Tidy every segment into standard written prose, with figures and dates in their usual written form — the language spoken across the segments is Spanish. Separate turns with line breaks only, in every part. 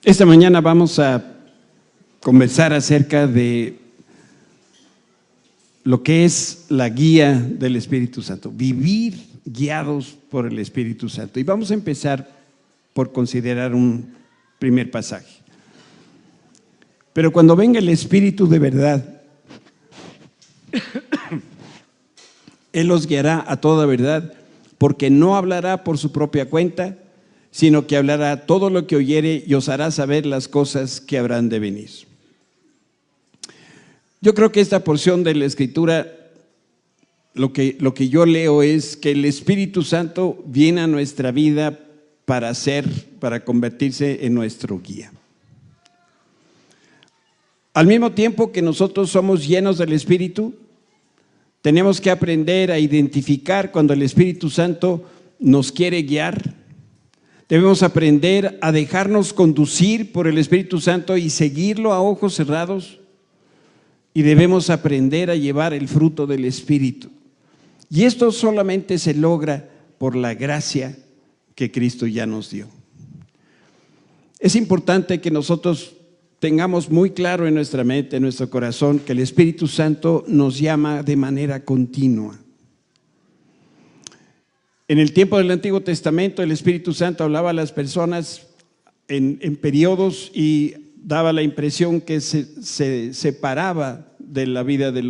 Esta mañana vamos a conversar acerca de lo que es la guía del Espíritu Santo, vivir guiados por el Espíritu Santo. Y vamos a empezar por considerar un primer pasaje. Pero cuando venga el Espíritu de verdad, Él os guiará a toda verdad, porque no hablará por su propia cuenta, sino que hablará todo lo que oyere y os hará saber las cosas que habrán de venir. Yo creo que esta porción de la Escritura, lo que yo leo es que el Espíritu Santo viene a nuestra vida para convertirse en nuestro guía. Al mismo tiempo que nosotros somos llenos del Espíritu, tenemos que aprender a identificar cuando el Espíritu Santo nos quiere guiar. Debemos aprender a dejarnos conducir por el Espíritu Santo y seguirlo a ojos cerrados. Y debemos aprender a llevar el fruto del Espíritu. Y esto solamente se logra por la gracia que Cristo ya nos dio. Es importante que nosotros tengamos muy claro en nuestra mente, en nuestro corazón, que el Espíritu Santo nos llama de manera continua. En el tiempo del Antiguo Testamento, el Espíritu Santo hablaba a las personas en periodos y daba la impresión que se separaba de la vida del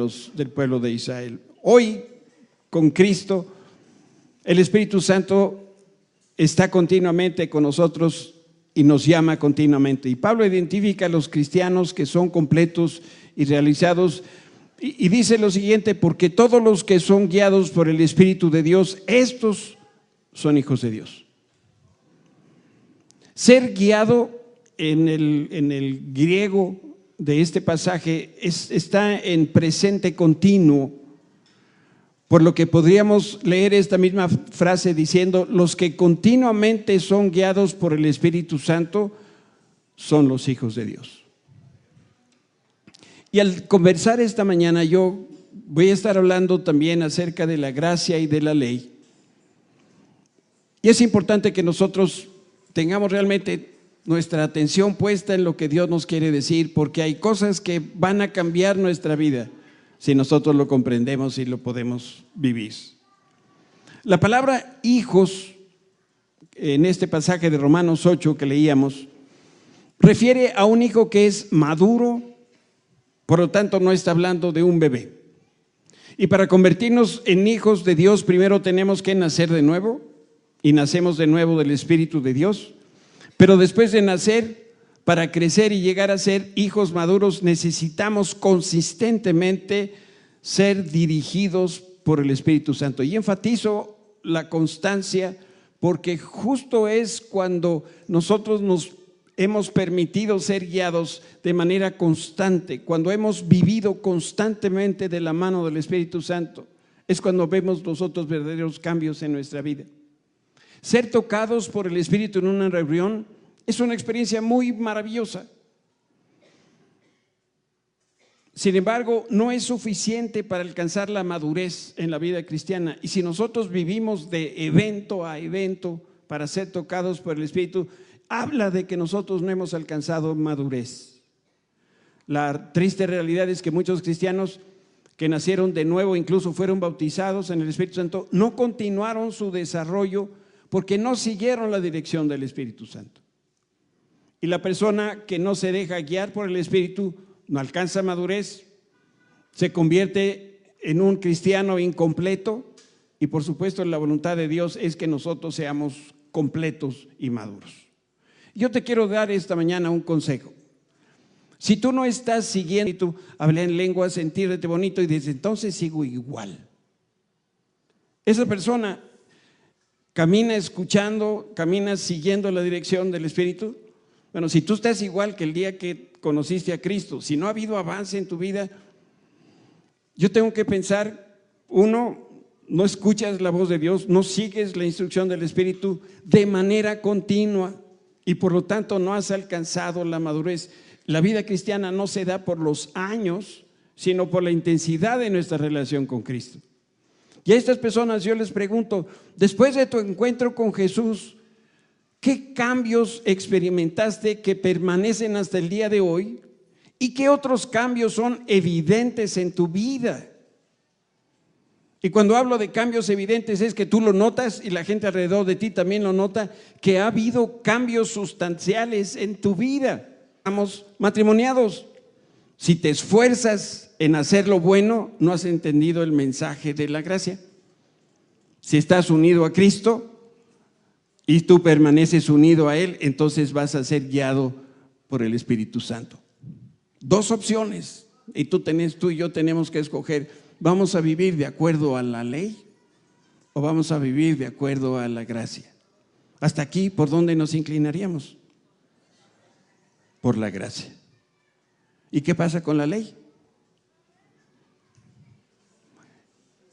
pueblo de Israel. Hoy, con Cristo, el Espíritu Santo está continuamente con nosotros y nos llama continuamente. Y Pablo identifica a los cristianos que son completos y realizados y dice lo siguiente: porque todos los que son guiados por el Espíritu de Dios, estos son hijos de Dios. Ser guiado en el griego de este pasaje está en presente continuo, por lo que podríamos leer esta misma frase diciendo: los que continuamente son guiados por el Espíritu Santo son los hijos de Dios. Y al conversar esta mañana yo voy a estar hablando también acerca de la gracia y de la ley. Y es importante que nosotros tengamos realmente nuestra atención puesta en lo que Dios nos quiere decir, porque hay cosas que van a cambiar nuestra vida si nosotros lo comprendemos y lo podemos vivir. La palabra hijos en este pasaje de Romanos 8 que leíamos refiere a un hijo que es maduro, por lo tanto no está hablando de un bebé. Y para convertirnos en hijos de Dios primero tenemos que nacer de nuevo, y nacemos de nuevo del Espíritu de Dios. Pero después de nacer, para crecer y llegar a ser hijos maduros, necesitamos consistentemente ser dirigidos por el Espíritu Santo. Y enfatizo la constancia, porque justo es cuando nosotros nos hemos permitido ser guiados de manera constante, cuando hemos vivido constantemente de la mano del Espíritu Santo, es cuando vemos nosotros verdaderos cambios en nuestra vida. Ser tocados por el Espíritu en una reunión es una experiencia muy maravillosa. Sin embargo, no es suficiente para alcanzar la madurez en la vida cristiana. Y si nosotros vivimos de evento a evento para ser tocados por el Espíritu, habla de que nosotros no hemos alcanzado madurez. La triste realidad es que muchos cristianos que nacieron de nuevo, incluso fueron bautizados en el Espíritu Santo, no continuaron su desarrollo porque no siguieron la dirección del Espíritu Santo. Y la persona que no se deja guiar por el Espíritu no alcanza madurez, se convierte en un cristiano incompleto, y por supuesto la voluntad de Dios es que nosotros seamos completos y maduros. Yo te quiero dar esta mañana un consejo. Si tú no estás siguiendo, y tú hablas en lengua, sentirte bonito y desde entonces sigo igual, esa persona camina escuchando, camina siguiendo la dirección del Espíritu. Bueno, si tú estás igual que el día que conociste a Cristo, si no ha habido avance en tu vida, yo tengo que pensar, uno, no escuchas la voz de Dios, no sigues la instrucción del Espíritu de manera continua y por lo tanto no has alcanzado la madurez. La vida cristiana no se da por los años, sino por la intensidad de nuestra relación con Cristo. Y a estas personas yo les pregunto, después de tu encuentro con Jesús, ¿Qué cambios experimentaste que permanecen hasta el día de hoy? ¿Y qué otros cambios son evidentes en tu vida? Y cuando hablo de cambios evidentes es que tú lo notas y la gente alrededor de ti también lo nota, que ha habido cambios sustanciales en tu vida. Estamos matrimoniados. Si te esfuerzas en hacer lo bueno, no has entendido el mensaje de la gracia. Si estás unido a Cristo y tú permaneces unido a Él, entonces vas a ser guiado por el Espíritu Santo. Dos opciones, y tú y yo tenemos que escoger: ¿vamos a vivir de acuerdo a la ley o vamos a vivir de acuerdo a la gracia? Hasta aquí, ¿por dónde nos inclinaríamos? Por la gracia. ¿Y qué pasa con la ley?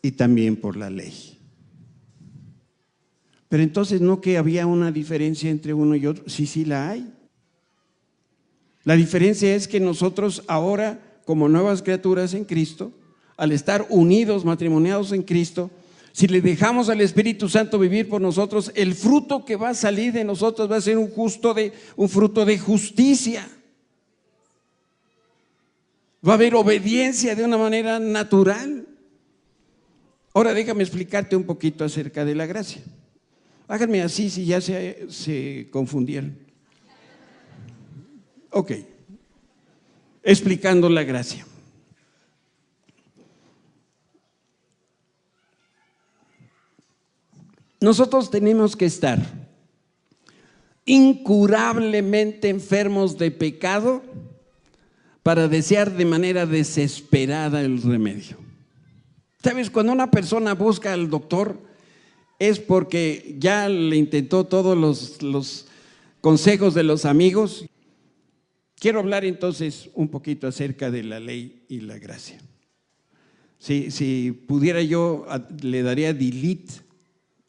Y también por la ley. Pero entonces, ¿no que había una diferencia entre uno y otro? Sí la hay. La diferencia es que nosotros ahora, como nuevas criaturas en Cristo, al estar unidos, matrimoniados en Cristo, si le dejamos al Espíritu Santo vivir por nosotros, el fruto que va a salir de nosotros va a ser un fruto de justicia. Va a haber obediencia de una manera natural. Ahora déjame explicarte un poquito acerca de la gracia. Háganme así si ya se confundieron. Ok, explicando la gracia. Nosotros tenemos que estar incurablemente enfermos de pecado para desear de manera desesperada el remedio. ¿Sabes? Cuando una persona busca al doctor es porque ya le intentó todos los consejos de los amigos. Quiero hablar entonces un poquito acerca de la ley y la gracia. Si pudiera yo, le daría delete,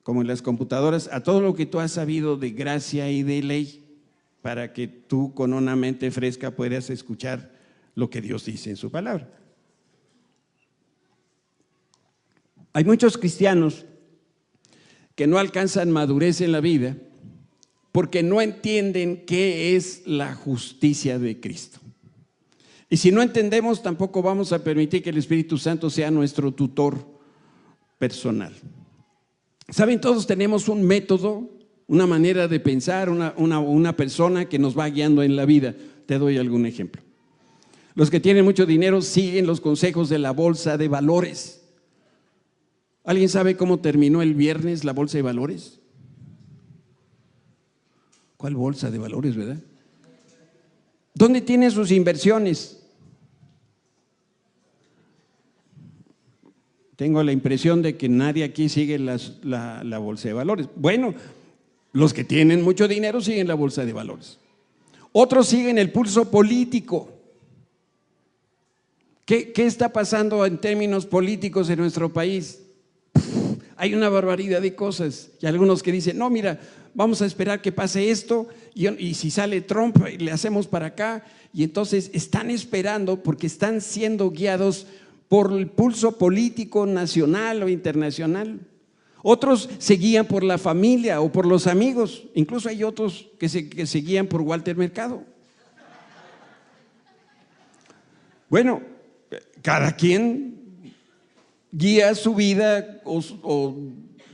como en las computadoras, a todo lo que tú has sabido de gracia y de ley, para que tú con una mente fresca puedas escuchar lo que Dios dice en su palabra. Hay muchos cristianos que no alcanzan madurez en la vida porque no entienden qué es la justicia de Cristo. Y si no entendemos, tampoco vamos a permitir que el Espíritu Santo sea nuestro tutor personal. Saben, todos tenemos un método, una manera de pensar, una persona que nos va guiando en la vida. Te doy algún ejemplo. Los que tienen mucho dinero siguen los consejos de la bolsa de valores. ¿Alguien sabe cómo terminó el viernes la bolsa de valores? ¿Cuál bolsa de valores, verdad? ¿Dónde tiene sus inversiones? Tengo la impresión de que nadie aquí sigue la bolsa de valores. Bueno, los que tienen mucho dinero siguen la bolsa de valores. Otros siguen el pulso político. ¿Qué está pasando en términos políticos en nuestro país? Hay una barbaridad de cosas. Y algunos que dicen, no, mira, vamos a esperar que pase esto y si sale Trump le hacemos para acá. Y entonces están esperando porque están siendo guiados por el pulso político nacional o internacional. Otros se guían por la familia o por los amigos. Incluso hay otros que se guían por Walter Mercado. Bueno, cada quien guía su vida o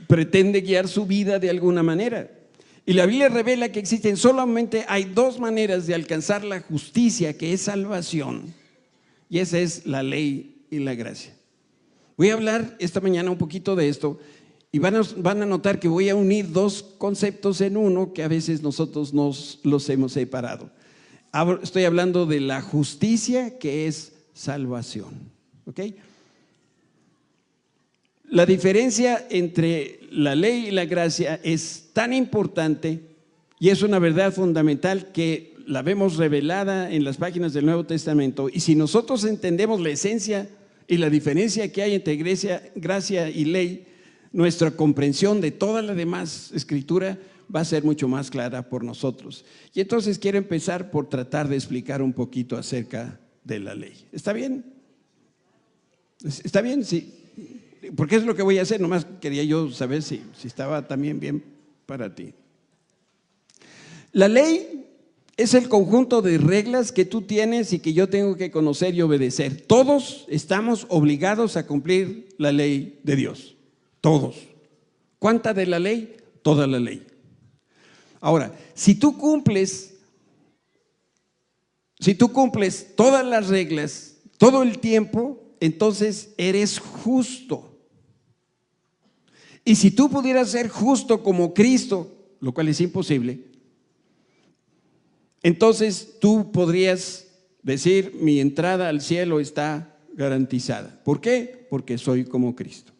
pretende guiar su vida de alguna manera. Y la Biblia revela que existen solamente hay dos maneras de alcanzar la justicia, que es salvación. Y esa es la ley y la gracia. Voy a hablar esta mañana un poquito de esto y van a notar que voy a unir dos conceptos en uno que a veces nosotros los hemos separado. Estoy hablando de la justicia, que es salvación. ¿Ok? La diferencia entre la ley y la gracia es tan importante y es una verdad fundamental que la vemos revelada en las páginas del Nuevo Testamento. Y si nosotros entendemos la esencia y la diferencia que hay entre gracia y ley, nuestra comprensión de toda la demás escritura va a ser mucho más clara por nosotros. Y entonces quiero empezar por tratar de explicar un poquito acerca de la ley. ¿Está bien? ¿Está bien? Sí. Porque es lo que voy a hacer, nomás quería yo saber si estaba también bien para ti. La ley es el conjunto de reglas que tú tienes y que yo tengo que conocer y obedecer. Todos estamos obligados a cumplir la ley de Dios. Todos. ¿Cuánta de la ley? Toda la ley. Ahora, si tú cumples todas las reglas, todo el tiempo, entonces eres justo. Y si tú pudieras ser justo como Cristo, lo cual es imposible, entonces tú podrías decir: mi entrada al cielo está garantizada. ¿Por qué? Porque soy como Cristo.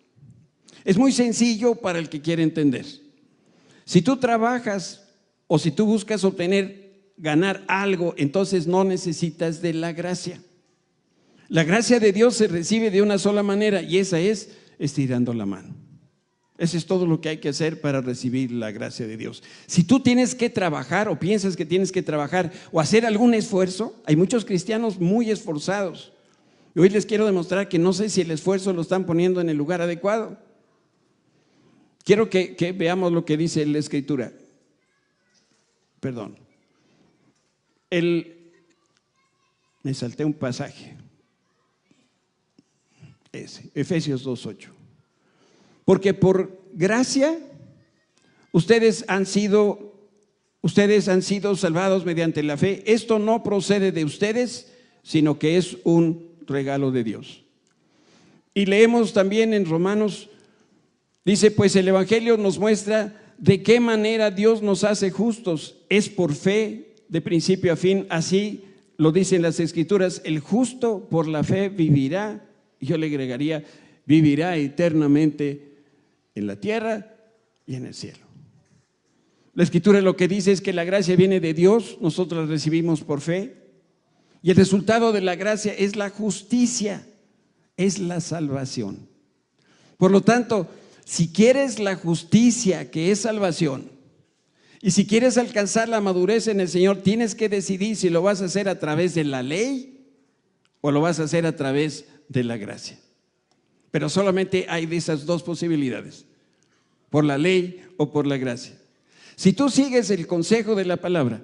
Es muy sencillo para el que quiere entender. Si tú trabajas o si tú buscas ganar algo, entonces no necesitas de la gracia. La gracia de Dios se recibe de una sola manera, y esa es estirando la mano. Eso es todo lo que hay que hacer para recibir la gracia de Dios. Si tú tienes que trabajar o piensas que tienes que trabajar o hacer algún esfuerzo, hay muchos cristianos muy esforzados. Y hoy les quiero demostrar que no sé si el esfuerzo lo están poniendo en el lugar adecuado. Quiero que veamos lo que dice la Escritura. Perdón. Me salté un pasaje. Efesios 2:8. Porque por gracia ustedes han sido salvados mediante la fe. Esto no procede de ustedes, sino que es un regalo de Dios. Y leemos también en Romanos, dice: pues el Evangelio nos muestra de qué manera Dios nos hace justos. Es por fe de principio a fin. Así lo dicen las Escrituras: el justo por la fe vivirá. Yo le agregaría: vivirá eternamente en la tierra y en el cielo. La Escritura lo que dice es que la gracia viene de Dios, nosotros la recibimos por fe, y el resultado de la gracia es la justicia, es la salvación. Por lo tanto, si quieres la justicia, que es salvación, y si quieres alcanzar la madurez en el Señor, tienes que decidir si lo vas a hacer a través de la ley o lo vas a hacer a través de la gracia. Pero solamente hay de esas dos posibilidades: por la ley o por la gracia. Si tú sigues el consejo de la palabra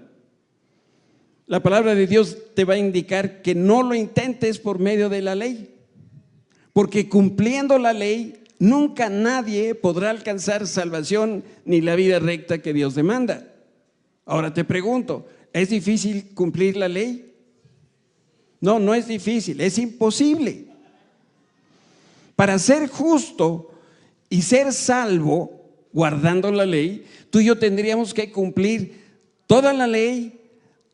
de Dios te va a indicar que no lo intentes por medio de la ley, porque cumpliendo la ley nunca nadie podrá alcanzar salvación ni la vida recta que Dios demanda. Ahora te pregunto, ¿es difícil cumplir la ley? No, no es difícil, es imposible. Para ser justo y ser salvo, guardando la ley, tú y yo tendríamos que cumplir toda la ley,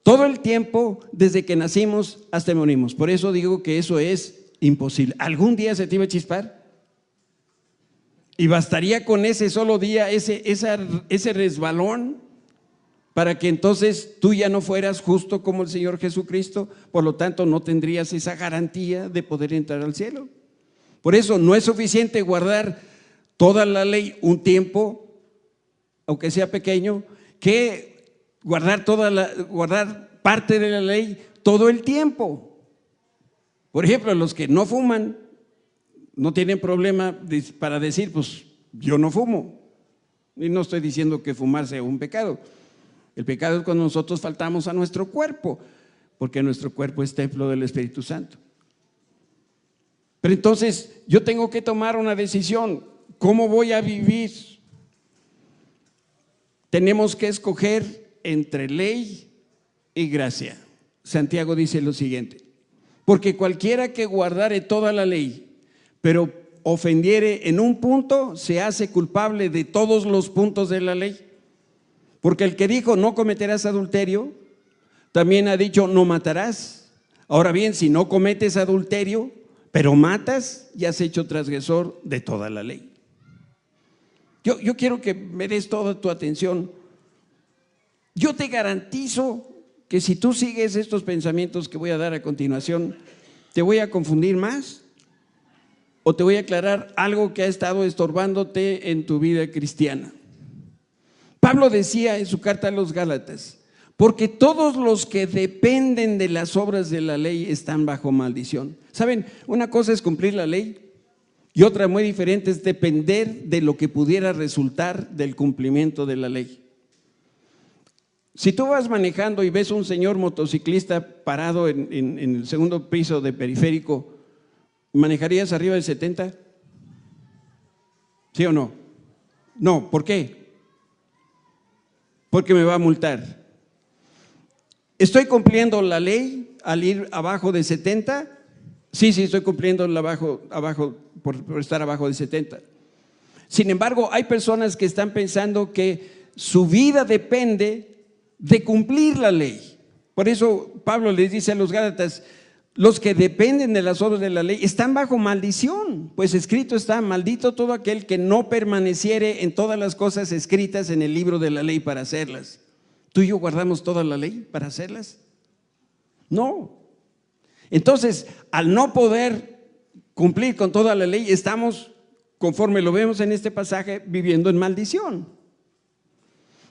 todo el tiempo, desde que nacimos hasta morimos. Por eso digo que eso es imposible. ¿Algún día se te iba a chispar? Y bastaría con ese solo día, ese resbalón, para que entonces tú ya no fueras justo como el Señor Jesucristo. Por lo tanto, no tendrías esa garantía de poder entrar al cielo. Por eso no es suficiente guardar toda la ley un tiempo, aunque sea pequeño, que guardar parte de la ley todo el tiempo. Por ejemplo, los que no fuman no tienen problema para decir: pues yo no fumo. Y no estoy diciendo que fumar sea un pecado. El pecado es cuando nosotros faltamos a nuestro cuerpo, porque nuestro cuerpo es templo del Espíritu Santo. Pero entonces yo tengo que tomar una decisión. ¿Cómo voy a vivir? Tenemos que escoger entre ley y gracia. Santiago dice lo siguiente: porque cualquiera que guardare toda la ley, pero ofendiere en un punto, se hace culpable de todos los puntos de la ley. Porque el que dijo: no cometerás adulterio, también ha dicho: no matarás. Ahora bien, si no cometes adulterio, pero matas, ya has hecho transgresor de toda la ley. Yo quiero que me des toda tu atención. Yo te garantizo que si tú sigues estos pensamientos que voy a dar a continuación, te voy a confundir más o te voy a aclarar algo que ha estado estorbándote en tu vida cristiana. Pablo decía en su carta a los Gálatas: porque todos los que dependen de las obras de la ley están bajo maldición. ¿Saben? Una cosa es cumplir la ley y otra muy diferente es depender de lo que pudiera resultar del cumplimiento de la ley. Si tú vas manejando y ves un señor motociclista parado en el segundo piso de periférico, ¿manejarías arriba de 70? ¿Sí o no? No, ¿por qué? Porque me va a multar. ¿Estoy cumpliendo la ley al ir abajo de 70? Sí, estoy cumpliendo por estar abajo de 70. Sin embargo, hay personas que están pensando que su vida depende de cumplir la ley. Por eso Pablo les dice a los Gálatas: los que dependen de las obras de la ley están bajo maldición, pues escrito está: maldito todo aquel que no permaneciere en todas las cosas escritas en el libro de la ley para hacerlas. ¿Tú y yo guardamos toda la ley para hacerlas? No. Entonces, al no poder cumplir con toda la ley, estamos, conforme lo vemos en este pasaje, viviendo en maldición.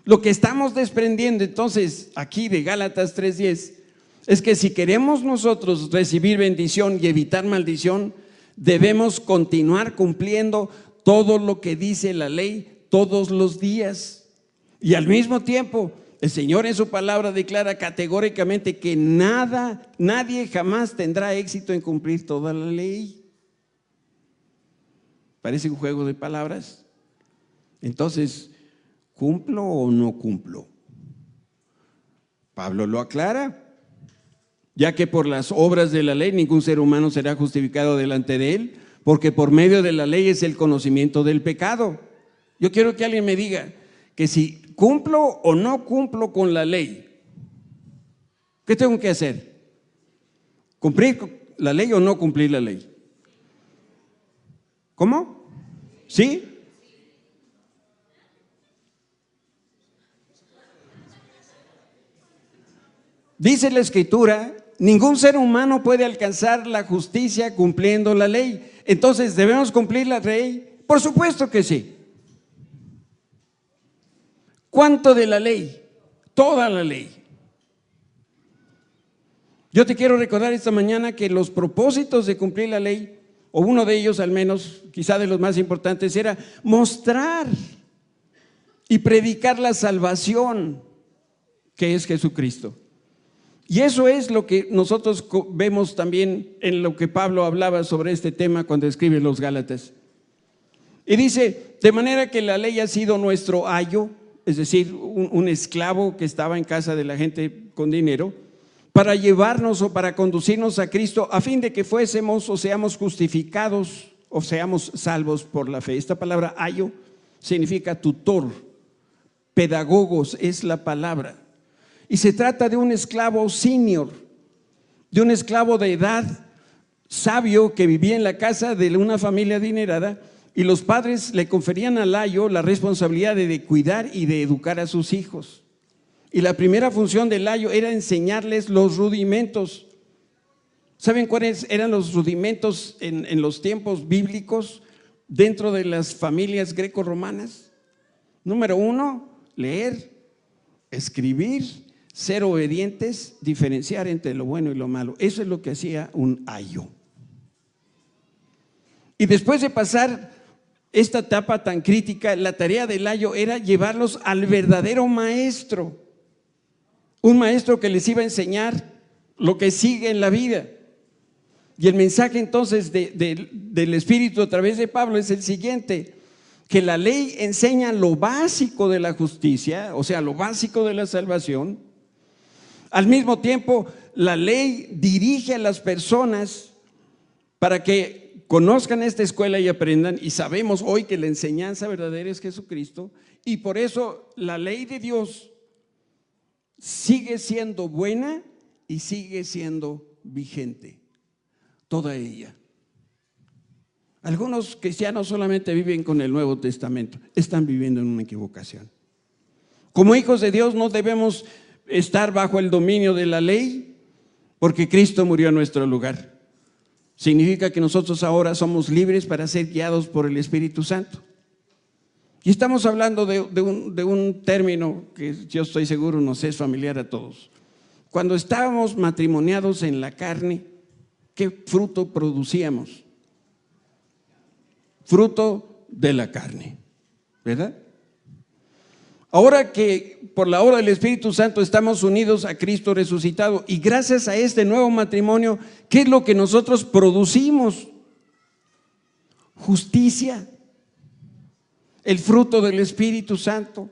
Lo que estamos desprendiendo entonces aquí de Gálatas 3:10 es que si queremos nosotros recibir bendición y evitar maldición, debemos continuar cumpliendo todo lo que dice la ley todos los días. Y al mismo tiempo, el Señor en su palabra declara categóricamente que nadie jamás tendrá éxito en cumplir toda la ley. Parece un juego de palabras. Entonces, ¿cumplo o no cumplo? Pablo lo aclara, ya que por las obras de la ley ningún ser humano será justificado delante de él, porque por medio de la ley es el conocimiento del pecado. Yo quiero que alguien me diga que si cumplo o no cumplo con la ley, ¿qué tengo que hacer? ¿Cumplir la ley o no cumplir la ley? ¿Cómo? ¿Sí? Dice la Escritura: ningún ser humano puede alcanzar la justicia cumpliendo la ley. Entonces, ¿debemos cumplir la ley? Por supuesto que sí. ¿Cuánto de la ley? Toda la ley. Yo te quiero recordar esta mañana que los propósitos de cumplir la ley, o uno de ellos al menos, quizá de los más importantes, era mostrar y predicar la salvación que es Jesucristo. Y eso es lo que nosotros vemos también en lo que Pablo hablaba sobre este tema cuando escribe los Gálatas. Y dice: de manera que la ley ha sido nuestro ayo, es decir, un esclavo que estaba en casa de la gente con dinero, para llevarnos o para conducirnos a Cristo, a fin de que fuésemos o seamos justificados o seamos salvos por la fe. Esta palabra ayo significa tutor, pedagogos es la palabra. Y se trata de un esclavo senior, de un esclavo de edad sabio que vivía en la casa de una familia adinerada, y los padres le conferían al ayo la responsabilidad de cuidar y de educar a sus hijos. Y la primera función del ayo era enseñarles los rudimentos. ¿Saben cuáles eran los rudimentos en los tiempos bíblicos dentro de las familias greco-romanas? Número 1, leer, escribir, ser obedientes, diferenciar entre lo bueno y lo malo. Eso es lo que hacía un ayo. Y después de pasar esta etapa tan crítica, la tarea del ayo era llevarlos al verdadero maestro, un maestro que les iba a enseñar lo que sigue en la vida. Y el mensaje entonces del Espíritu a través de Pablo es el siguiente: que la ley enseña lo básico de la justicia, o sea, lo básico de la salvación. Al mismo tiempo, la ley dirige a las personas para que conozcan esta escuela y aprendan, y sabemos hoy que la enseñanza verdadera es Jesucristo, y por eso la ley de Dios sigue siendo buena y sigue siendo vigente, toda ella. Algunos cristianos solamente viven con el Nuevo Testamento, están viviendo en una equivocación. Como hijos de Dios no debemos estar bajo el dominio de la ley, porque Cristo murió en nuestro lugar. Significa que nosotros ahora somos libres para ser guiados por el Espíritu Santo. Y estamos hablando de un término que yo estoy seguro nos es familiar a todos. Cuando estábamos matrimoniados en la carne, ¿qué fruto producíamos? Fruto de la carne, ¿verdad? Ahora que por la obra del Espíritu Santo estamos unidos a Cristo resucitado, y gracias a este nuevo matrimonio, ¿qué es lo que nosotros producimos? Justicia, el fruto del Espíritu Santo,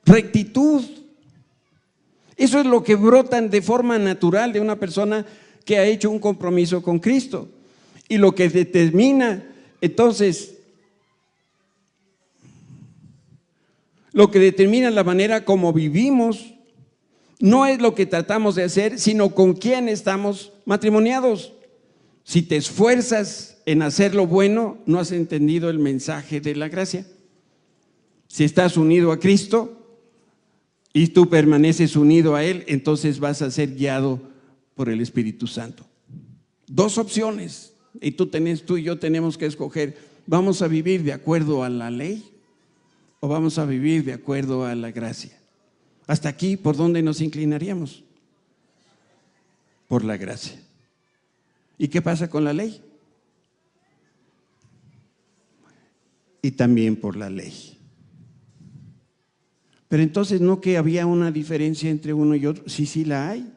rectitud. Eso es lo que brotan de forma natural de una persona que ha hecho un compromiso con Cristo. Y lo que determina, entonces, lo que determina la manera como vivimos, no es lo que tratamos de hacer, sino con quién estamos matrimoniados. Si te esfuerzas en hacer lo bueno, no has entendido el mensaje de la gracia. Si estás unido a Cristo y tú permaneces unido a Él, entonces vas a ser guiado por el Espíritu Santo. Dos opciones, y tú y yo tenemos que escoger: ¿vamos a vivir de acuerdo a la ley o vamos a vivir de acuerdo a la gracia? Hasta aquí, ¿por dónde nos inclinaríamos? Por la gracia. ¿Y qué pasa con la ley? Y también por la ley. Pero entonces, ¿no que había una diferencia entre uno y otro? Sí la hay.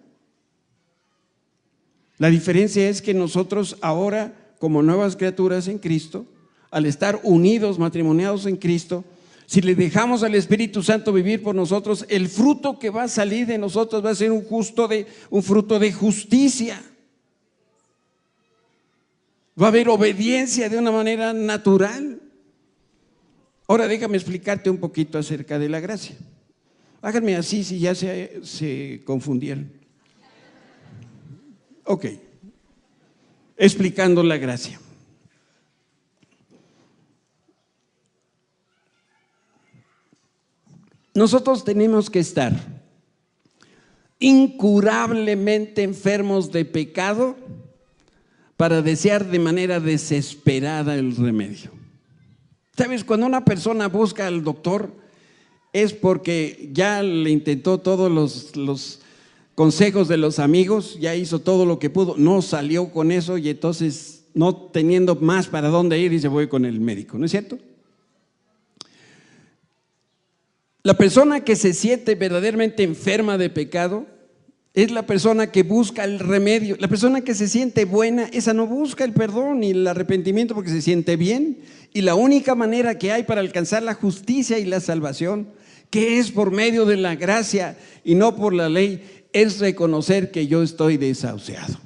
La diferencia es que nosotros ahora, como nuevas criaturas en Cristo, al estar unidos, matrimoniados en Cristo, si le dejamos al Espíritu Santo vivir por nosotros, el fruto que va a salir de nosotros va a ser un fruto de justicia. Va a haber obediencia de una manera natural. Ahora déjame explicarte un poquito acerca de la gracia. Háganme así si ya se confundieron. Ok, explicando la gracia. Nosotros tenemos que estar incurablemente enfermos de pecado para desear de manera desesperada el remedio. ¿Sabes? Cuando una persona busca al doctor es porque ya le intentó todos los consejos de los amigos, ya hizo todo lo que pudo, no salió con eso y entonces, no teniendo más para dónde ir, dice: voy con el médico, ¿no es cierto? La persona que se siente verdaderamente enferma de pecado es la persona que busca el remedio. La persona que se siente buena, esa no busca el perdón ni el arrepentimiento porque se siente bien. Y la única manera que hay para alcanzar la justicia y la salvación, que es por medio de la gracia y no por la ley, es reconocer que yo estoy desahuciado.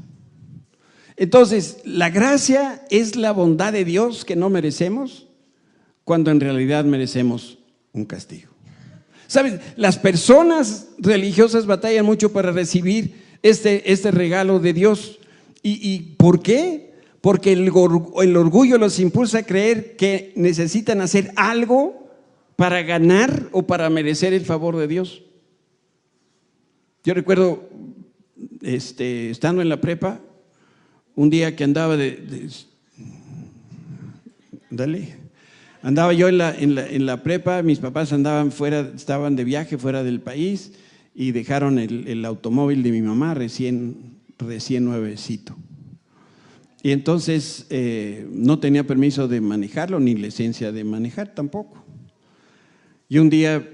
Entonces, la gracia es la bondad de Dios que no merecemos, cuando en realidad merecemos un castigo. ¿Sabes? Las personas religiosas batallan mucho para recibir este regalo de Dios. ¿Y por qué? Porque el orgullo los impulsa a creer que necesitan hacer algo para ganar o para merecer el favor de Dios. Yo recuerdo, estando en la prepa, un día que andaba andaba yo en la prepa, mis papás estaban de viaje fuera del país y dejaron el automóvil de mi mamá recién nuevecito. Y entonces no tenía permiso de manejarlo, ni licencia de manejar tampoco. Y un día,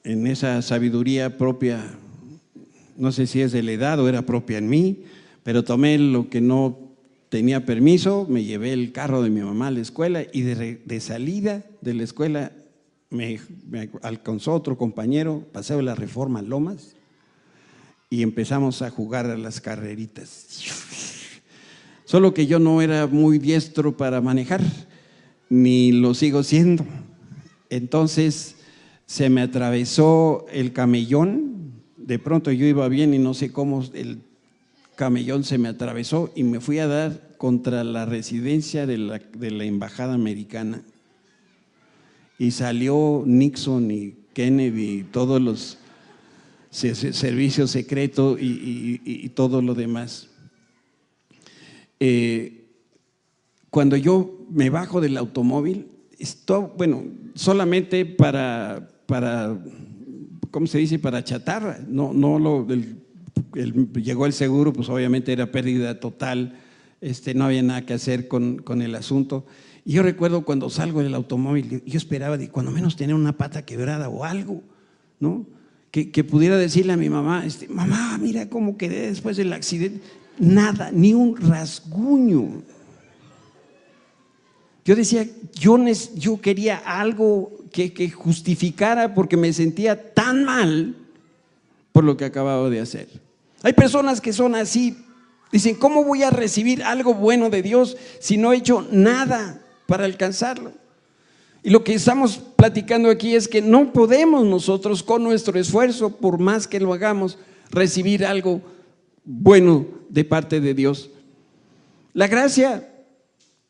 en esa sabiduría propia, no sé si es de la edad o era propia en mí, pero tomé lo que no tenía permiso, me llevé el carro de mi mamá a la escuela y de salida de la escuela me alcanzó otro compañero, Paseo de la Reforma, Lomas, y empezamos a jugar a las carreritas. Solo que yo no era muy diestro para manejar, ni lo sigo siendo. Entonces se me atravesó el camellón, de pronto yo iba bien y no sé cómo el camellón se me atravesó y me fui a dar contra la residencia de la embajada americana, y salió Nixon y Kennedy y todos los servicios secretos y todo lo demás. Cuando yo me bajo del automóvil, solamente para ¿cómo se dice? Para chatarra, llegó el seguro, pues obviamente era pérdida total, no había nada que hacer con el asunto. Y yo recuerdo cuando salgo del automóvil, yo esperaba de cuando menos tener una pata quebrada o algo, ¿no? Que pudiera decirle a mi mamá, mamá, mira cómo quedé después del accidente. Nada, ni un rasguño. Yo decía, yo quería algo que justificara porque me sentía tan mal por lo que acababa de hacer. Hay personas que son así, dicen, ¿cómo voy a recibir algo bueno de Dios si no he hecho nada para alcanzarlo? Y lo que estamos platicando aquí es que no podemos nosotros con nuestro esfuerzo, por más que lo hagamos, recibir algo bueno de parte de Dios. La gracia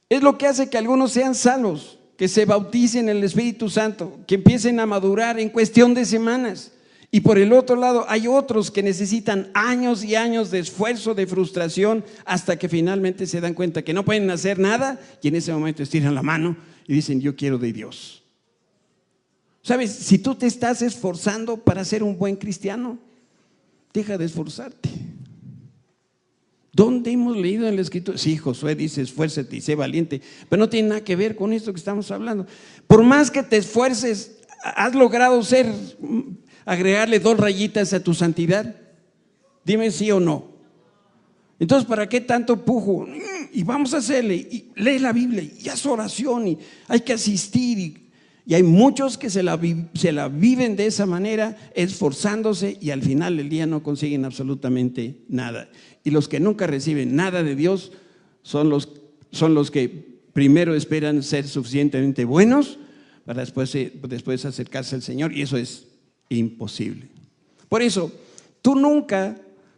es lo que hace que algunos sean salvos, que se bauticen en el Espíritu Santo, que empiecen a madurar en cuestión de semanas. Y por el otro lado hay otros que necesitan años y años de esfuerzo, de frustración, hasta que finalmente se dan cuenta que no pueden hacer nada y en ese momento estiran la mano y dicen, yo quiero de Dios. ¿Sabes? Si tú te estás esforzando para ser un buen cristiano, deja de esforzarte. ¿Dónde hemos leído en la Escritura? Sí, Josué dice, esfuérzate y sé valiente, pero no tiene nada que ver con esto que estamos hablando. Por más que te esfuerces, ¿has logrado agregarle 2 rayitas a tu santidad? Dime sí o no. Entonces, ¿para qué tanto pujo? Y vamos a hacerle, y lee la Biblia, y haz oración, y hay que asistir, y hay muchos que se la viven de esa manera, esforzándose, y al final del día no consiguen absolutamente nada. Y los que nunca reciben nada de Dios son los que primero esperan ser suficientemente buenos para después acercarse al Señor, y eso es imposible. Por eso, tú nunca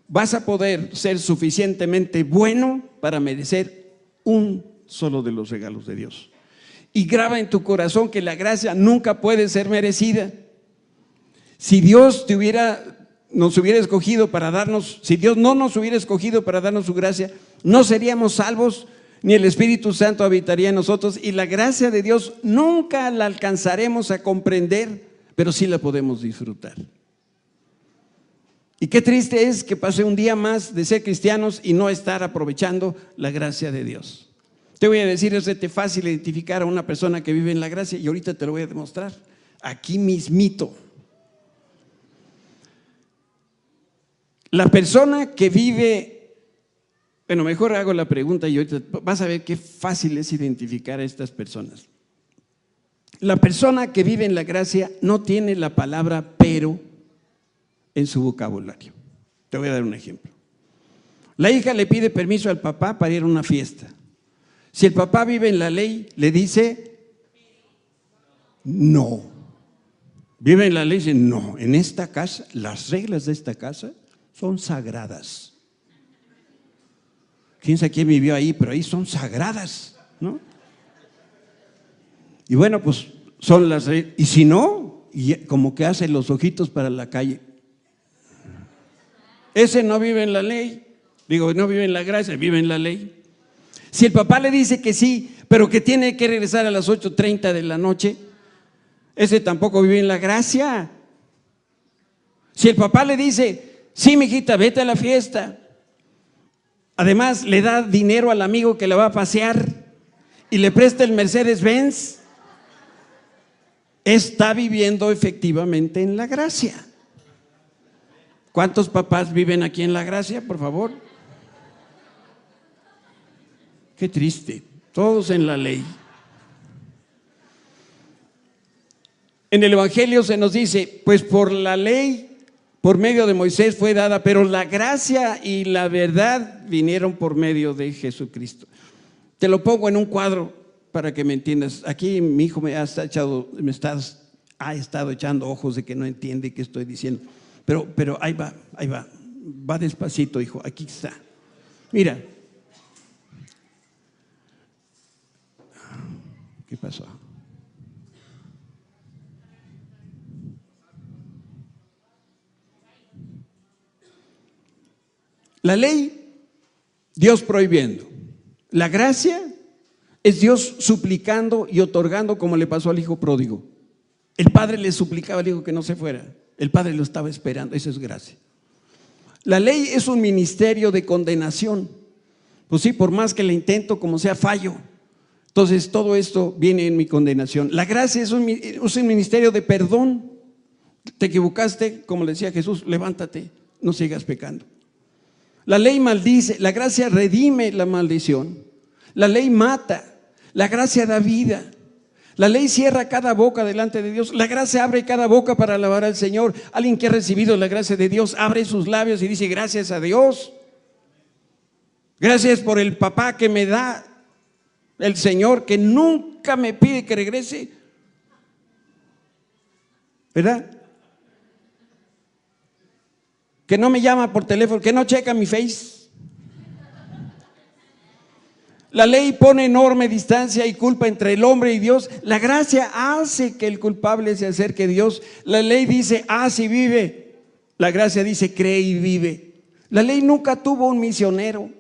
vas a poder ser suficientemente bueno para merecer un solo de los regalos de Dios. Y graba en tu corazón que la gracia nunca puede ser merecida. Si Dios nos hubiera escogido para darnos, si Dios no nos hubiera escogido para darnos su gracia, no seríamos salvos, ni el Espíritu Santo habitaría en nosotros, y la gracia de Dios nunca la alcanzaremos a comprender, pero sí la podemos disfrutar. Y qué triste es que pase un día más de ser cristianos y no estar aprovechando la gracia de Dios. Te voy a decir, es fácil identificar a una persona que vive en la gracia, y ahorita te lo voy a demostrar, aquí mismito. La persona que vive, bueno, mejor hago la pregunta y ahorita vas a ver qué fácil es identificar a estas personas. La persona que vive en la gracia no tiene la palabra pero en su vocabulario. Te voy a dar un ejemplo. La hija le pide permiso al papá para ir a una fiesta. Si el papá vive en la ley, le dice no. Vive en la ley, dice no. En esta casa, las reglas de esta casa son sagradas. Quién sabe quién vivió ahí, pero ahí son sagradas, ¿no? Y bueno, pues son las reglas. Y si no, y como que hace los ojitos para la calle. Ese no vive en la ley. Digo, no vive en la gracia, vive en la ley. Si el papá le dice que sí, pero que tiene que regresar a las 8:30 de la noche, ese tampoco vive en la gracia. Si el papá le dice, sí, mijita, vete a la fiesta, además le da dinero al amigo que la va a pasear y le presta el Mercedes-Benz, está viviendo efectivamente en la gracia. ¿Cuántos papás viven aquí en la gracia, por favor? Qué triste, todos en la ley. En el Evangelio se nos dice, pues por la ley, por medio de Moisés fue dada, pero la gracia y la verdad vinieron por medio de Jesucristo. Te lo pongo en un cuadro para que me entiendas. Aquí mi hijo ha estado echando ojos de que no entiende qué estoy diciendo. Pero ahí va despacito, hijo, aquí está. Mira. ¿Qué pasó? La ley, Dios prohibiendo. La gracia es Dios suplicando y otorgando, como le pasó al hijo pródigo. El padre le suplicaba al hijo que no se fuera. El padre lo estaba esperando, eso es gracia. La ley es un ministerio de condenación. Pues sí, por más que le intento, como sea, fallo. Entonces todo esto viene en mi condenación. La gracia es un ministerio de perdón. Te equivocaste, como le decía Jesús, levántate, no sigas pecando. La ley maldice, la gracia redime la maldición. La ley mata, la gracia da vida. La ley cierra cada boca delante de Dios. La gracia abre cada boca para alabar al Señor. Alguien que ha recibido la gracia de Dios abre sus labios y dice: gracias a Dios. Gracias por el papá que me da el Señor, que nunca me pide que regrese. ¿Verdad? Que no me llama por teléfono, que no checa mi Face. La ley pone enorme distancia y culpa entre el hombre y Dios. La gracia hace que el culpable se acerque a Dios. La ley dice: haz y vive. La gracia dice: cree y vive. La ley nunca tuvo un misionero.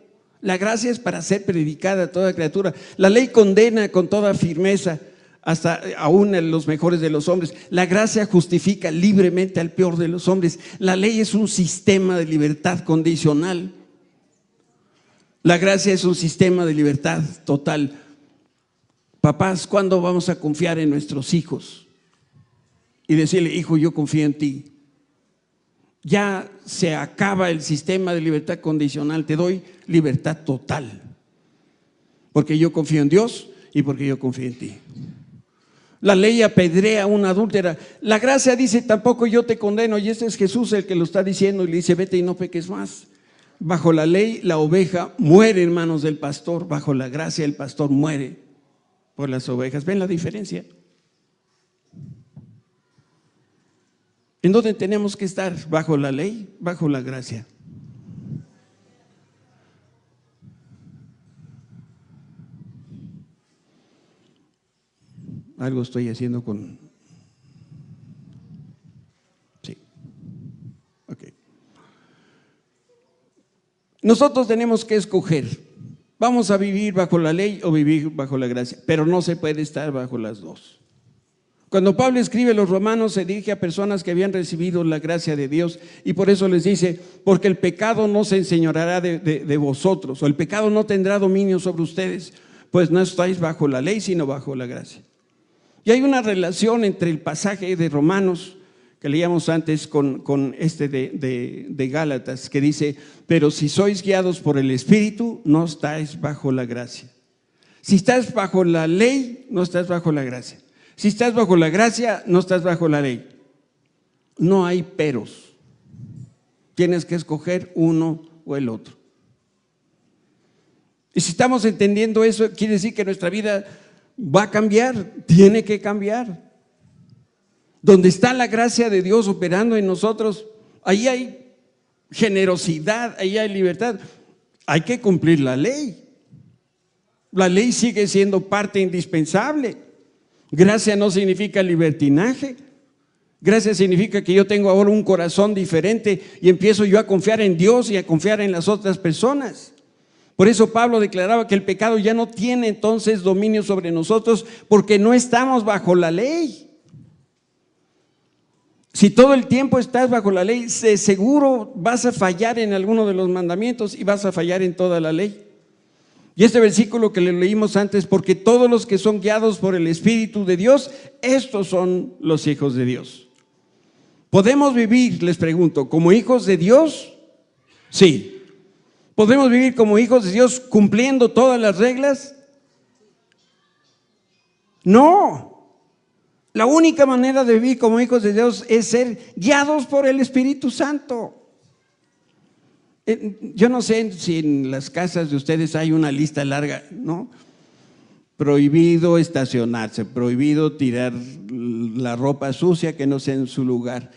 La gracia es para ser predicada a toda criatura. La ley condena con toda firmeza, hasta aún a los mejores de los hombres. La gracia justifica libremente al peor de los hombres. La ley es un sistema de libertad condicional. La gracia es un sistema de libertad total. Papás, ¿cuándo vamos a confiar en nuestros hijos? Y decirle: hijo, yo confío en ti. Ya se acaba el sistema de libertad condicional, te doy libertad total. Porque yo confío en Dios y porque yo confío en ti. La ley apedrea a una adúltera. La gracia dice: tampoco yo te condeno. Y este es Jesús el que lo está diciendo, y le dice: vete y no peques más. Bajo la ley, la oveja muere en manos del pastor. Bajo la gracia, el pastor muere por las ovejas. ¿Ven la diferencia? ¿En dónde tenemos que estar? ¿Bajo la ley? ¿Bajo la gracia? Algo estoy haciendo con... Sí. Ok. Nosotros tenemos que escoger. Vamos a vivir bajo la ley o vivir bajo la gracia, pero no se puede estar bajo las dos. Cuando Pablo escribe a los romanos, se dirige a personas que habían recibido la gracia de Dios, y por eso les dice: porque el pecado no se enseñoreará de vosotros, o el pecado no tendrá dominio sobre ustedes, pues no estáis bajo la ley, sino bajo la gracia. Y hay una relación entre el pasaje de Romanos que leíamos antes con este de Gálatas, que dice: pero si sois guiados por el Espíritu, no estáis bajo la gracia. Si estás bajo la ley, no estás bajo la gracia. Si estás bajo la gracia, no estás bajo la ley. No hay peros. Tienes que escoger uno o el otro. Y si estamos entendiendo eso, quiere decir que nuestra vida va a cambiar, tiene que cambiar. Donde está la gracia de Dios operando en nosotros, ahí hay generosidad, ahí hay libertad. Hay que cumplir la ley. La ley sigue siendo parte indispensable. Gracia no significa libertinaje. Gracia significa que yo tengo ahora un corazón diferente y empiezo yo a confiar en Dios y a confiar en las otras personas. Por eso Pablo declaraba que el pecado ya no tiene entonces dominio sobre nosotros, porque no estamos bajo la ley. Si todo el tiempo estás bajo la ley, seguro vas a fallar en alguno de los mandamientos y vas a fallar en toda la ley. Y este versículo que le leímos antes: porque todos los que son guiados por el Espíritu de Dios, estos son los hijos de Dios. ¿Podemos vivir, les pregunto, como hijos de Dios? Sí. ¿Podemos vivir como hijos de Dios cumpliendo todas las reglas? No. La única manera de vivir como hijos de Dios es ser guiados por el Espíritu Santo. Yo no sé si en las casas de ustedes hay una lista larga, ¿no? Prohibido estacionarse, prohibido tirar la ropa sucia que no sea en su lugar.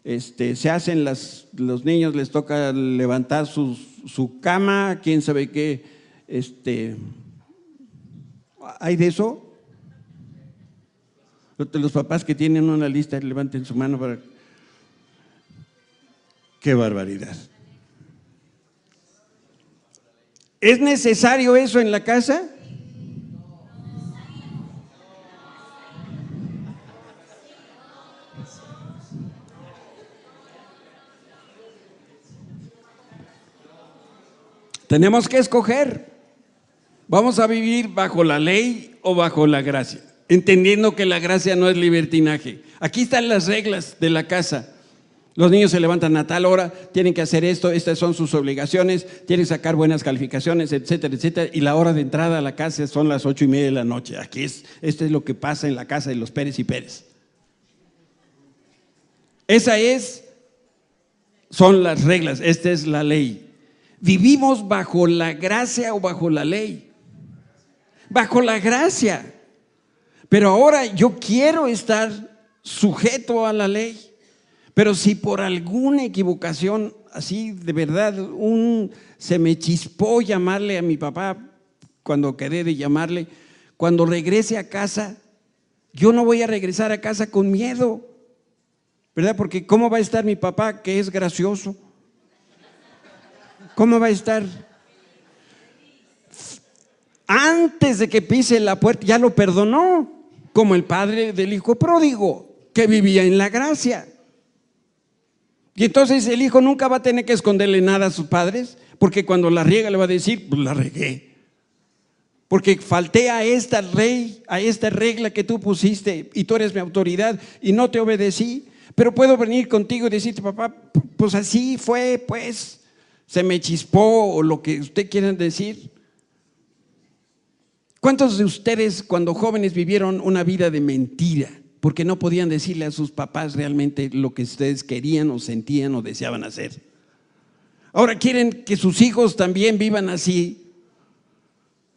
Se hacen los niños les toca levantar su cama, quién sabe qué. ¿Hay de eso? Los papás que tienen una lista, levanten su mano para... ¡Qué barbaridad! ¿Es necesario eso en la casa? Tenemos que escoger. ¿Vamos a vivir bajo la ley o bajo la gracia? entendiendo que la gracia no es libertinaje. Aquí están las reglas de la casa. Los niños se levantan a tal hora, tienen que hacer esto, estas son sus obligaciones, tienen que sacar buenas calificaciones, etcétera, etcétera. Y la hora de entrada a la casa son las 8:30 de la noche. Esto es lo que pasa en la casa de los Pérez y Pérez. Son las reglas, esta es la ley. ¿Vivimos bajo la gracia o bajo la ley? Bajo la gracia. Pero ahora yo quiero estar sujeto a la ley. Pero si por alguna equivocación, así de verdad, se me chispó llamarle a mi papá cuando quedé de llamarle, cuando regrese a casa, yo no voy a regresar a casa con miedo, ¿verdad? Porque ¿cómo va a estar mi papá, que es gracioso? ¿Cómo va a estar? Antes de que pise la puerta, ya lo perdonó, como el padre del hijo pródigo, que vivía en la gracia. Y entonces el hijo nunca va a tener que esconderle nada a sus padres, porque cuando la riega le va a decir, pues la regué. Porque falté a esta ley, a esta regla que tú pusiste y tú eres mi autoridad y no te obedecí. Pero puedo venir contigo y decirte, papá, pues así fue, pues se me chispó o lo que usted quiera decir. ¿Cuántos de ustedes cuando jóvenes vivieron una vida de mentira? Porque no podían decirle a sus papás realmente lo que ustedes querían o sentían o deseaban hacer. Ahora quieren que sus hijos también vivan así.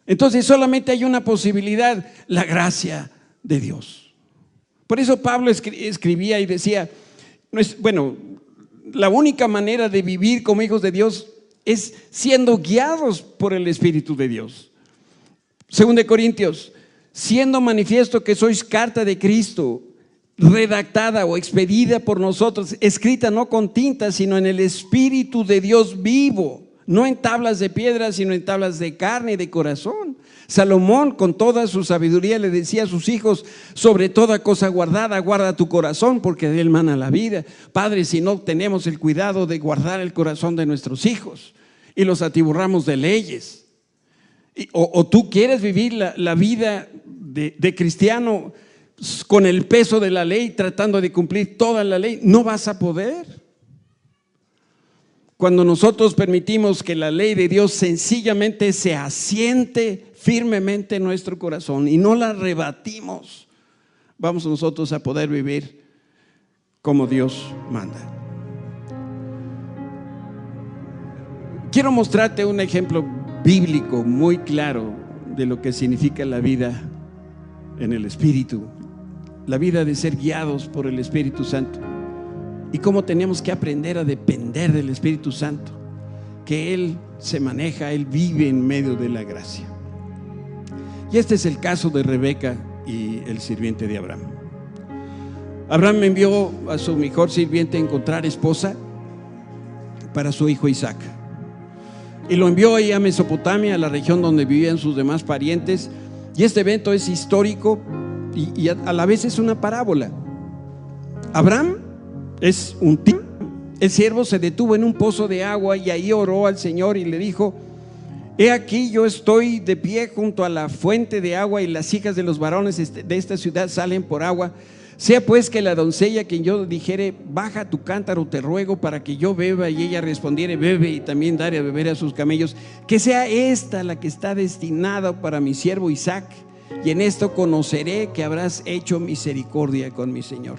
Entonces solamente hay una posibilidad, la gracia de Dios. Por eso Pablo escribía y decía, la única manera de vivir como hijos de Dios es siendo guiados por el Espíritu de Dios. 2 Corintios, siendo manifiesto que sois carta de Cristo, redactada o expedida por nosotros, escrita no con tinta, sino en el Espíritu de Dios vivo, no en tablas de piedra, sino en tablas de carne y de corazón. Salomón, con toda su sabiduría, le decía a sus hijos, sobre toda cosa guardada, guarda tu corazón, porque de él mana la vida. Padre, si no tenemos el cuidado de guardar el corazón de nuestros hijos y los atiborramos de leyes, o tú quieres vivir la vida de cristiano con el peso de la ley, tratando de cumplir toda la ley, no vas a poder. Cuando nosotros permitimos que la ley de Dios sencillamente se asiente firmemente en nuestro corazón y no la rebatimos, vamos nosotros a poder vivir como Dios manda. Quiero mostrarte un ejemplo bíblico muy claro de lo que significa la vida en el Espíritu, la vida de ser guiados por el Espíritu Santo y cómo tenemos que aprender a depender del Espíritu Santo, que Él se maneja, Él vive en medio de la gracia. Y este es el caso de Rebeca y el sirviente de Abraham. Abraham envió a su mejor sirviente a encontrar esposa para su hijo Isaac. Y lo envió ahí a Mesopotamia, a la región donde vivían sus demás parientes. Y este evento es histórico y a la vez es una parábola. Abraham es un tipo. El siervo se detuvo en un pozo de agua y ahí oró al Señor y le dijo: he aquí, yo estoy de pie junto a la fuente de agua y las hijas de los varones de esta ciudad salen por agua. Sea pues que la doncella quien yo dijere: baja tu cántaro, te ruego, para que yo beba, y ella respondiere: bebe, y también daré a beber a sus camellos, que sea esta la que está destinada para mi siervo Isaac, y en esto conoceré que habrás hecho misericordia con mi Señor.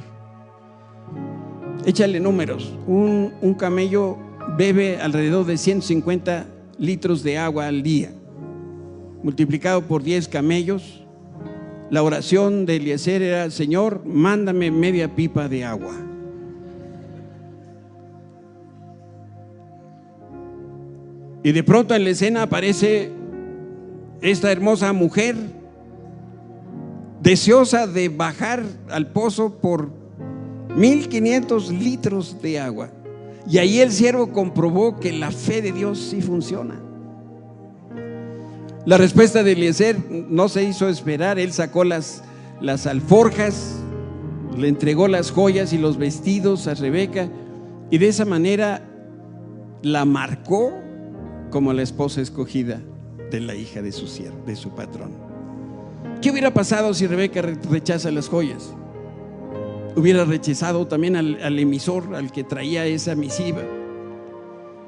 Échale números. Un camello bebe alrededor de 150 litros de agua al día, multiplicado por 10 camellos. La oración de Eliezer era: Señor, mándame media pipa de agua. Y de pronto en la escena aparece esta hermosa mujer, deseosa de bajar al pozo por 1500 litros de agua. Y ahí el siervo comprobó que la fe de Dios sí funciona. La respuesta de Eliezer no se hizo esperar. Él sacó las alforjas, le entregó las joyas y los vestidos a Rebeca, y de esa manera la marcó como la esposa escogida de la hija de su siervo, de su patrón. ¿Qué hubiera pasado si Rebeca rechaza las joyas? Hubiera rechazado también al emisor, al que traía esa misiva,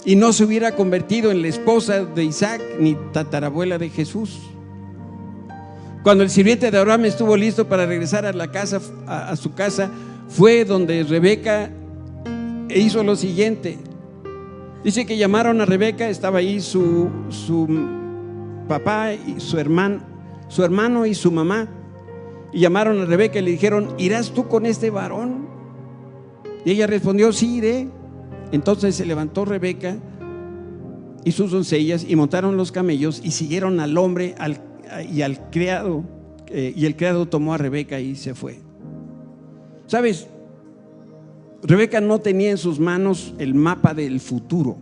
y no se hubiera convertido en la esposa de Isaac ni tatarabuela de Jesús. Cuando el sirviente de Abraham estuvo listo para regresar a la casa, a su casa, fue donde Rebeca hizo lo siguiente. Dice que llamaron a Rebeca, estaba ahí su papá y su hermano y su mamá, y llamaron a Rebeca y le dijeron: ¿irás tú con este varón? Y ella respondió: sí, iré. Entonces se levantó Rebeca y sus doncellas y montaron los camellos y siguieron al hombre y al criado, y el criado tomó a Rebeca y se fue. ¿Sabes? Rebeca no tenía en sus manos el mapa del futuro.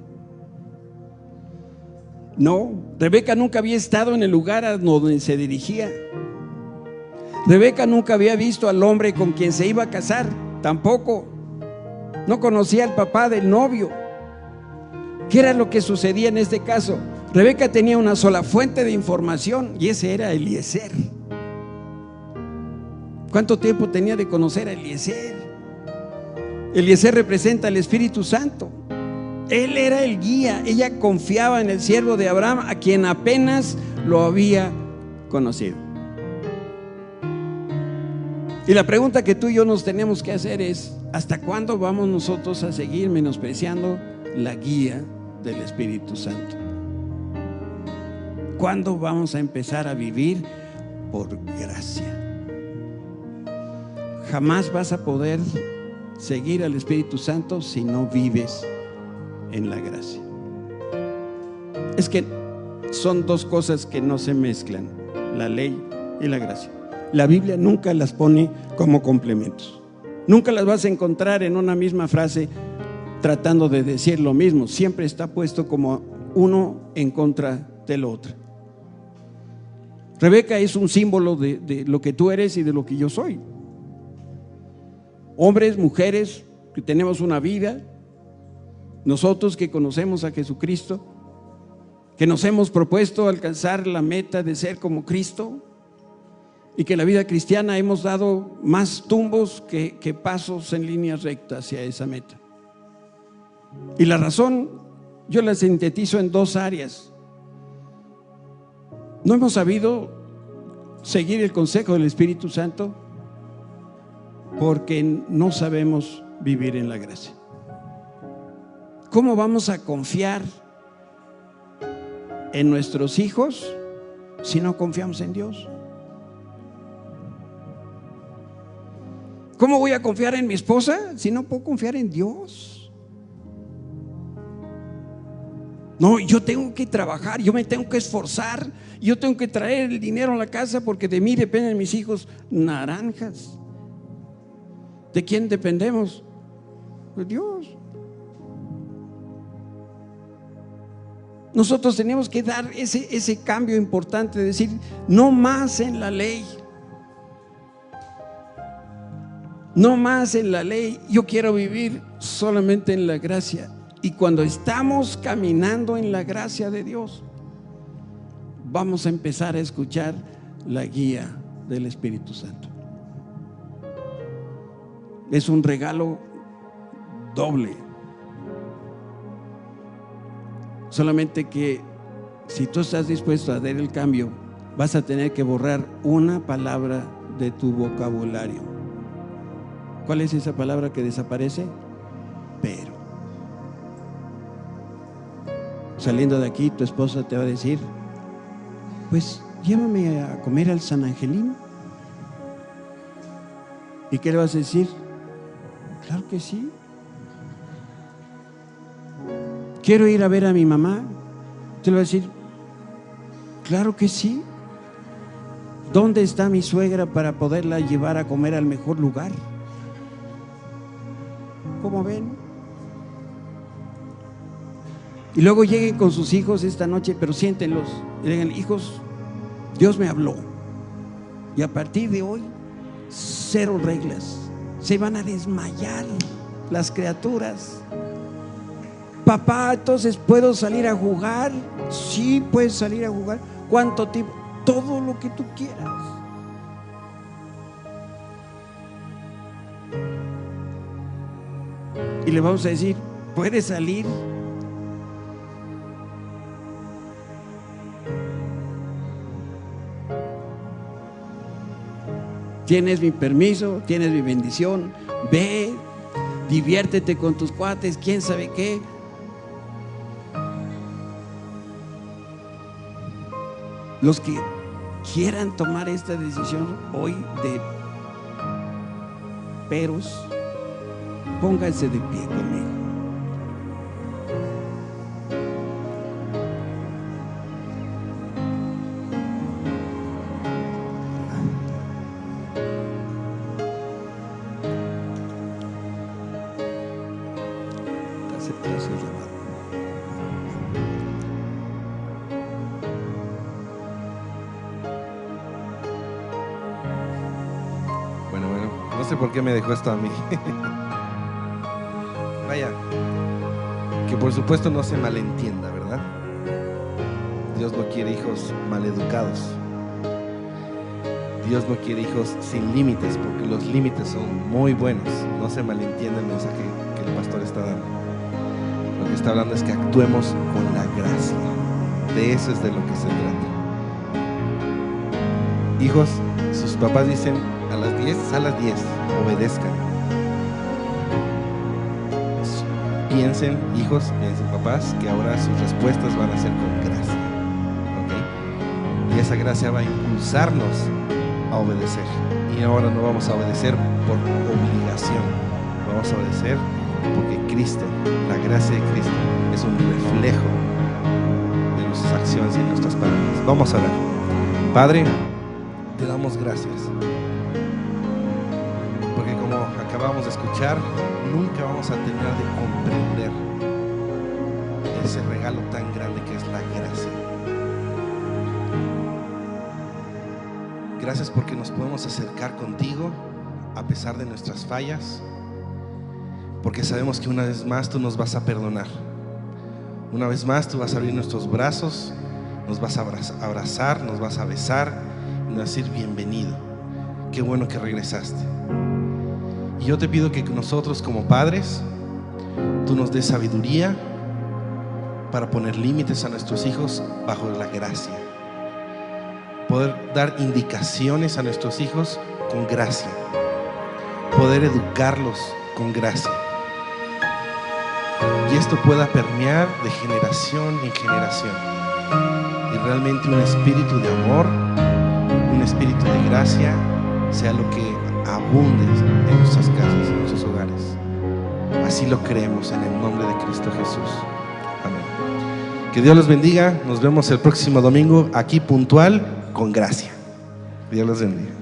No, Rebeca nunca había estado en el lugar a donde se dirigía. Rebeca nunca había visto al hombre con quien se iba a casar, tampoco. No conocía al papá del novio. ¿Qué era lo que sucedía en este caso? Rebeca tenía una sola fuente de información, y ese era Eliezer. ¿Cuánto tiempo tenía de conocer a Eliezer? Eliezer representa al Espíritu Santo. Él era el guía. Ella confiaba en el siervo de Abraham, a quien apenas lo había conocido. Y la pregunta que tú y yo nos tenemos que hacer es: ¿hasta cuándo vamos nosotros a seguir menospreciando la guía del Espíritu Santo? ¿Cuándo vamos a empezar a vivir por gracia? Jamás vas a poder seguir al Espíritu Santo si no vives en la gracia. Es que son dos cosas que no se mezclan: la ley y la gracia. La Biblia nunca las pone como complementos. Nunca las vas a encontrar en una misma frase tratando de decir lo mismo. Siempre está puesto como uno en contra del otro. Rebeca es un símbolo de lo que tú eres y de lo que yo soy. Hombres, mujeres que tenemos una vida, nosotros que conocemos a Jesucristo, que nos hemos propuesto alcanzar la meta de ser como Cristo, y que en la vida cristiana hemos dado más tumbos que pasos en línea recta hacia esa meta. Y la razón yo la sintetizo en dos áreas. No hemos sabido seguir el consejo del Espíritu Santo porque no sabemos vivir en la gracia. ¿Cómo vamos a confiar en nuestros hijos si no confiamos en Dios? ¿Cómo voy a confiar en mi esposa si no puedo confiar en Dios? No, yo tengo que trabajar, yo me tengo que esforzar, yo tengo que traer el dinero a la casa porque de mí dependen mis hijos naranjas. ¿De quién dependemos? De Dios. Nosotros tenemos que dar ese cambio importante de decir: no más en la ley. No más en la ley, yo quiero vivir solamente en la gracia. Y cuando estamos caminando en la gracia de Dios, vamos a empezar a escuchar la guía del Espíritu Santo. Es un regalo doble. Solamente que si tú estás dispuesto a dar el cambio, vas a tener que borrar una palabra de tu vocabulario. ¿Cuál es esa palabra que desaparece? Pero. Saliendo de aquí, tu esposa te va a decir: pues llévame a comer al San Angelín. ¿Y qué le vas a decir? Claro que sí. Quiero ir a ver a mi mamá. Te lo va a decir: claro que sí. ¿Dónde está mi suegra para poderla llevar a comer al mejor lugar? ¿Cómo ven? Y luego lleguen con sus hijos esta noche, pero siéntenlos y digan: hijos, Dios me habló, y a partir de hoy, 0 reglas. Se van a desmayar las criaturas. Papá, entonces ¿puedo salir a jugar? Sí, puedes salir a jugar. ¿Cuánto tiempo? Todo lo que tú quieras. y le vamos a decir: ¿puedes salir? Tienes mi permiso, tienes mi bendición, ve, diviértete con tus cuates, quién sabe qué. Los que quieran tomar esta decisión hoy de peros, pónganse de pie conmigo.
No sé por qué me dejó esto a mí. Vaya, que por supuesto no se malentienda, ¿verdad? Dios no quiere hijos maleducados. Dios no quiere hijos sin límites, porque los límites son muy buenos. No se malentienda el mensaje que el pastor está dando. Lo que está hablando es que actuemos con la gracia. De eso es de lo que se trata. Hijos, sus papás dicen a las 10, a las 10, obedezcan. Piensen, hijos, piensen, papás, que ahora sus respuestas van a ser con gracia, ¿ok? Y esa gracia va a impulsarnos a obedecer. Y ahora no vamos a obedecer por obligación, vamos a obedecer porque Cristo, la gracia de Cristo, es un reflejo de nuestras acciones y nuestras palabras. Vamos a orar. Padre, te damos gracias, porque como acabamos de escuchar, nunca vamos a terminar de comprender ese regalo tan grande que es la gracia. Gracias porque nos podemos acercar contigo a pesar de nuestras fallas, porque sabemos que una vez más tú nos vas a perdonar. Una vez más tú vas a abrir nuestros brazos, nos vas a abrazar, nos vas a besar y nos vas a decir: bienvenido, qué bueno que regresaste. Y yo te pido que nosotros como padres, tú nos des sabiduría para poner límites a nuestros hijos bajo la gracia, poder dar indicaciones a nuestros hijos con gracia, poder educarlos con gracia, y esto pueda permear de generación en generación, y realmente un espíritu de amor, un espíritu de gracia sea lo que abunde en nuestras casas, en nuestros hogares. Así lo creemos en el nombre de Cristo Jesús. Amén. Que Dios los bendiga. Nos vemos el próximo domingo aquí puntual con gracia. Dios los bendiga.